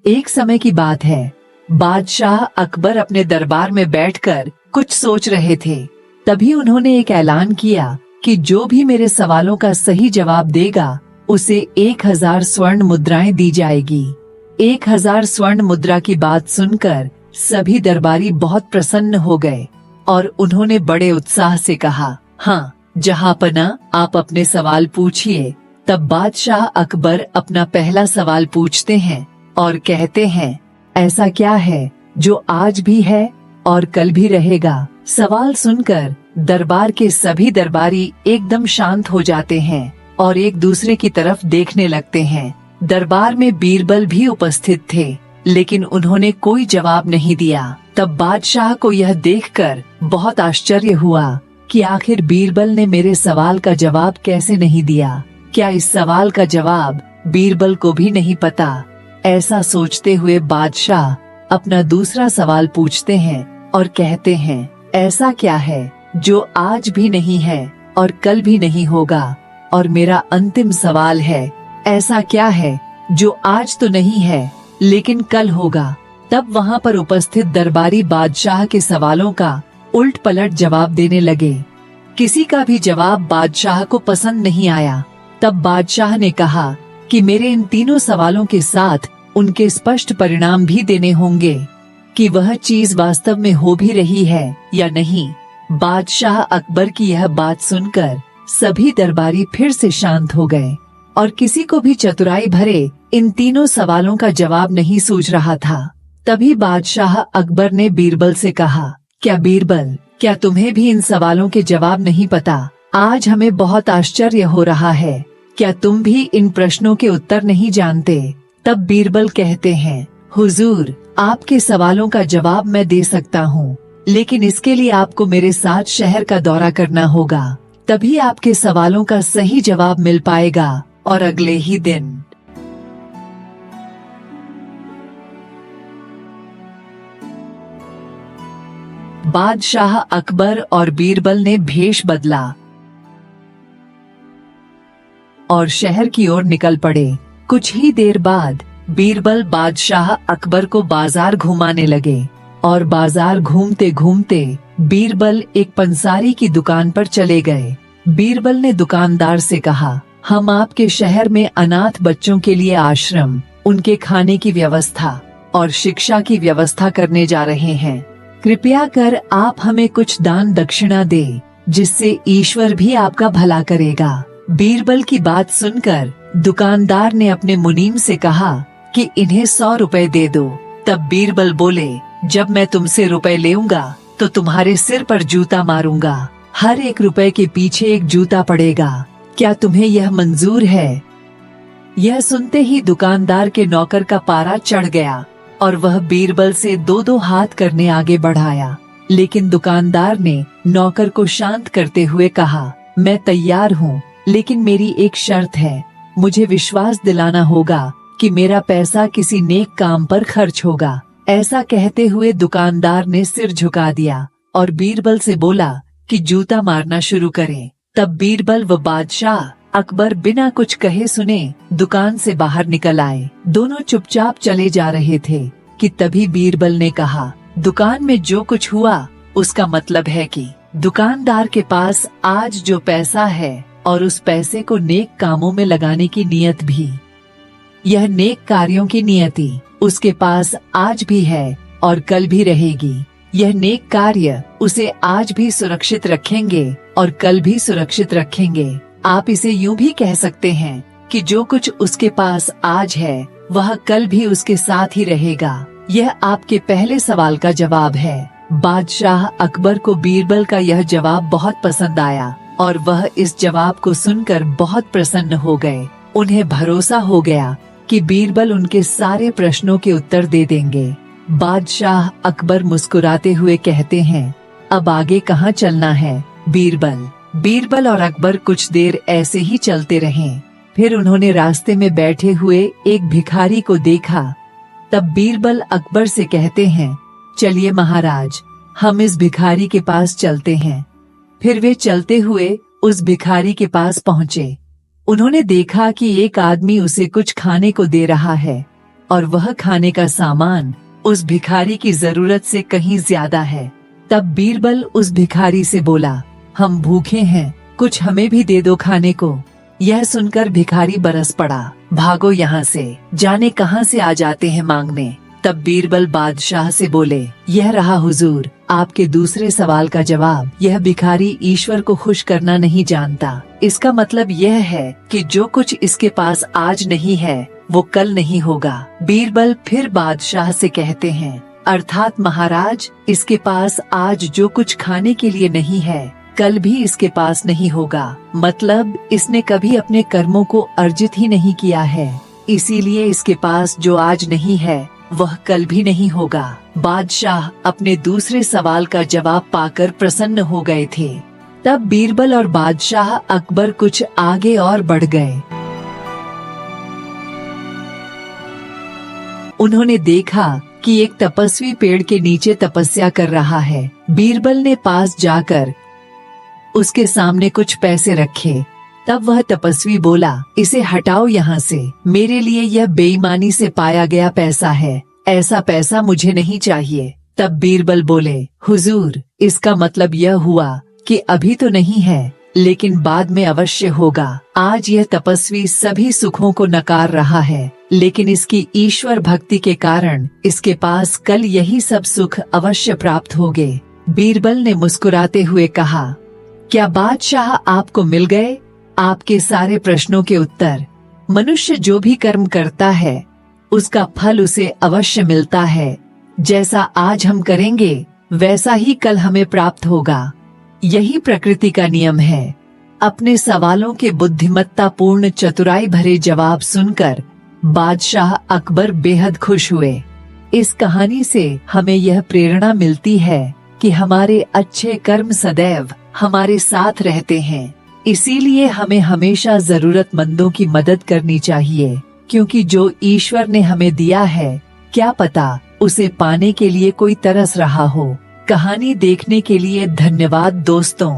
एक समय की बात है। बादशाह अकबर अपने दरबार में बैठकर कुछ सोच रहे थे। तभी उन्होंने एक ऐलान किया कि जो भी मेरे सवालों का सही जवाब देगा उसे 1000 स्वर्ण मुद्राएं दी जाएगी। 1000 स्वर्ण मुद्रा की बात सुनकर सभी दरबारी बहुत प्रसन्न हो गए और उन्होंने बड़े उत्साह से कहा, हाँ जहांपना, आप अपने सवाल पूछिए। तब बादशाह अकबर अपना पहला सवाल पूछते हैं और कहते हैं, ऐसा क्या है जो आज भी है और कल भी रहेगा? सवाल सुनकर दरबार के सभी दरबारी एकदम शांत हो जाते हैं और एक दूसरे की तरफ देखने लगते हैं। दरबार में बीरबल भी उपस्थित थे, लेकिन उन्होंने कोई जवाब नहीं दिया। तब बादशाह को यह देखकर बहुत आश्चर्य हुआ कि आखिर बीरबल ने मेरे सवाल का जवाब कैसे नहीं दिया। क्या इस सवाल का जवाब बीरबल को भी नहीं पता? ऐसा सोचते हुए बादशाह अपना दूसरा सवाल पूछते हैं और कहते हैं, ऐसा क्या है जो आज भी नहीं है और कल भी नहीं होगा? और मेरा अंतिम सवाल है, ऐसा क्या है जो आज तो नहीं है लेकिन कल होगा? तब वहाँ पर उपस्थित दरबारी बादशाह के सवालों का उल्ट पलट जवाब देने लगे। किसी का भी जवाब बादशाह को पसंद नहीं आया। तब बादशाह ने कहा कि मेरे इन तीनों सवालों के साथ उनके स्पष्ट परिणाम भी देने होंगे कि वह चीज वास्तव में हो भी रही है या नहीं। बादशाह अकबर की यह बात सुनकर सभी दरबारी फिर से शांत हो गए और किसी को भी चतुराई भरे इन तीनों सवालों का जवाब नहीं सूझ रहा था। तभी बादशाह अकबर ने बीरबल से कहा, क्या बीरबल, क्या तुम्हें भी इन सवालों के जवाब नहीं पता? आज हमें बहुत आश्चर्य हो रहा है। क्या तुम भी इन प्रश्नों के उत्तर नहीं जानते? तब बीरबल कहते हैं, हुजूर, आपके सवालों का जवाब मैं दे सकता हूँ, लेकिन इसके लिए आपको मेरे साथ शहर का दौरा करना होगा। तभी आपके सवालों का सही जवाब मिल पाएगा और अगले ही दिन बादशाह अकबर और बीरबल ने भेष बदला और शहर की ओर निकल पड़े। कुछ ही देर बाद बीरबल बादशाह अकबर को बाजार घुमाने लगे और बाजार घूमते घूमते बीरबल एक पंसारी की दुकान पर चले गए। बीरबल ने दुकानदार से कहा, हम आपके शहर में अनाथ बच्चों के लिए आश्रम, उनके खाने की व्यवस्था और शिक्षा की व्यवस्था करने जा रहे हैं। कृपया कर आप हमें कुछ दान दक्षिणा दे, जिससे ईश्वर भी आपका भला करेगा। बीरबल की बात सुनकर दुकानदार ने अपने मुनीम से कहा कि इन्हें 100 रुपए दे दो। तब बीरबल बोले, जब मैं तुमसे रुपए लेऊंगा तो तुम्हारे सिर पर जूता मारूंगा। हर 1 रुपए के पीछे एक जूता पड़ेगा। क्या तुम्हें यह मंजूर है? यह सुनते ही दुकानदार के नौकर का पारा चढ़ गया और वह बीरबल से 2-2 हाथ करने आगे बढ़ाया। लेकिन दुकानदार ने नौकर को शांत करते हुए कहा, मैं तैयार हूँ, लेकिन मेरी एक शर्त है। मुझे विश्वास दिलाना होगा कि मेरा पैसा किसी नेक काम पर खर्च होगा। ऐसा कहते हुए दुकानदार ने सिर झुका दिया और बीरबल से बोला कि जूता मारना शुरू करें। तब बीरबल व बादशाह अकबर बिना कुछ कहे सुने दुकान से बाहर निकल आए। दोनों चुपचाप चले जा रहे थे कि तभी बीरबल ने कहा, दुकान में जो कुछ हुआ उसका मतलब है कि दुकानदार के पास आज जो पैसा है और उस पैसे को नेक कामों में लगाने की नियत भी, यह नेक कार्यों की नियति उसके पास आज भी है और कल भी रहेगी। यह नेक कार्य उसे आज भी सुरक्षित रखेंगे और कल भी सुरक्षित रखेंगे। आप इसे यूं भी कह सकते हैं कि जो कुछ उसके पास आज है वह कल भी उसके साथ ही रहेगा। यह आपके पहले सवाल का जवाब है। बादशाह अकबर को बीरबल का यह जवाब बहुत पसंद आया और वह इस जवाब को सुनकर बहुत प्रसन्न हो गए। उन्हें भरोसा हो गया कि बीरबल उनके सारे प्रश्नों के उत्तर दे देंगे। बादशाह अकबर मुस्कुराते हुए कहते हैं, अब आगे कहाँ चलना है बीरबल? बीरबल और अकबर कुछ देर ऐसे ही चलते रहे। फिर उन्होंने रास्ते में बैठे हुए एक भिखारी को देखा। तब बीरबल अकबर से कहते हैं, चलिए महाराज, हम इस भिखारी के पास चलते हैं। फिर वे चलते हुए उस भिखारी के पास पहुँचे। उन्होंने देखा कि एक आदमी उसे कुछ खाने को दे रहा है। और वह खाने का सामान उस भिखारी की जरूरत से कहीं ज्यादा है। तब बीरबल उस भिखारी से बोला, हम भूखे हैं, कुछ हमें भी दे दो खाने को। यह सुनकर भिखारी बरस पड़ा, भागो यहाँ से, जाने कहाँ से आ जाते हैं मांगने। तब बीरबल बादशाह से बोले, यह रहा हुजूर आपके दूसरे सवाल का जवाब। यह भिखारी ईश्वर को खुश करना नहीं जानता। इसका मतलब यह है कि जो कुछ इसके पास आज नहीं है वो कल नहीं होगा। बीरबल फिर बादशाह से कहते हैं, अर्थात महाराज, इसके पास आज जो कुछ खाने के लिए नहीं है कल भी इसके पास नहीं होगा। मतलब इसने कभी अपने कर्मों को अर्जित ही नहीं किया है, इसीलिए इसके पास जो आज नहीं है वह कल भी नहीं होगा। बादशाह अपने दूसरे सवाल का जवाब पाकर प्रसन्न हो गए थे। तब बीरबल और बादशाह अकबर कुछ आगे और बढ़ गए। उन्होंने देखा कि एक तपस्वी पेड़ के नीचे तपस्या कर रहा है। बीरबल ने पास जाकर उसके सामने कुछ पैसे रखे। तब वह तपस्वी बोला, इसे हटाओ यहाँ से, मेरे लिए यह बेईमानी से पाया गया पैसा है, ऐसा पैसा मुझे नहीं चाहिए। तब बीरबल बोले, हुजूर, इसका मतलब यह हुआ कि अभी तो नहीं है लेकिन बाद में अवश्य होगा। आज यह तपस्वी सभी सुखों को नकार रहा है, लेकिन इसकी ईश्वर भक्ति के कारण इसके पास कल यही सब सुख अवश्य प्राप्त होंगे। बीरबल ने मुस्कुराते हुए कहा, क्या बादशाह आपको मिल गए आपके सारे प्रश्नों के उत्तर? मनुष्य जो भी कर्म करता है उसका फल उसे अवश्य मिलता है। जैसा आज हम करेंगे वैसा ही कल हमें प्राप्त होगा। यही प्रकृति का नियम है। अपने सवालों के बुद्धिमत्तापूर्ण चतुराई भरे जवाब सुनकर बादशाह अकबर बेहद खुश हुए। इस कहानी से हमें यह प्रेरणा मिलती है कि हमारे अच्छे कर्म सदैव हमारे साथ रहते हैं। इसीलिए हमें हमेशा जरूरतमंदों की मदद करनी चाहिए, क्योंकि जो ईश्वर ने हमें दिया है क्या पता उसे पाने के लिए कोई तरस रहा हो। कहानी देखने के लिए धन्यवाद दोस्तों।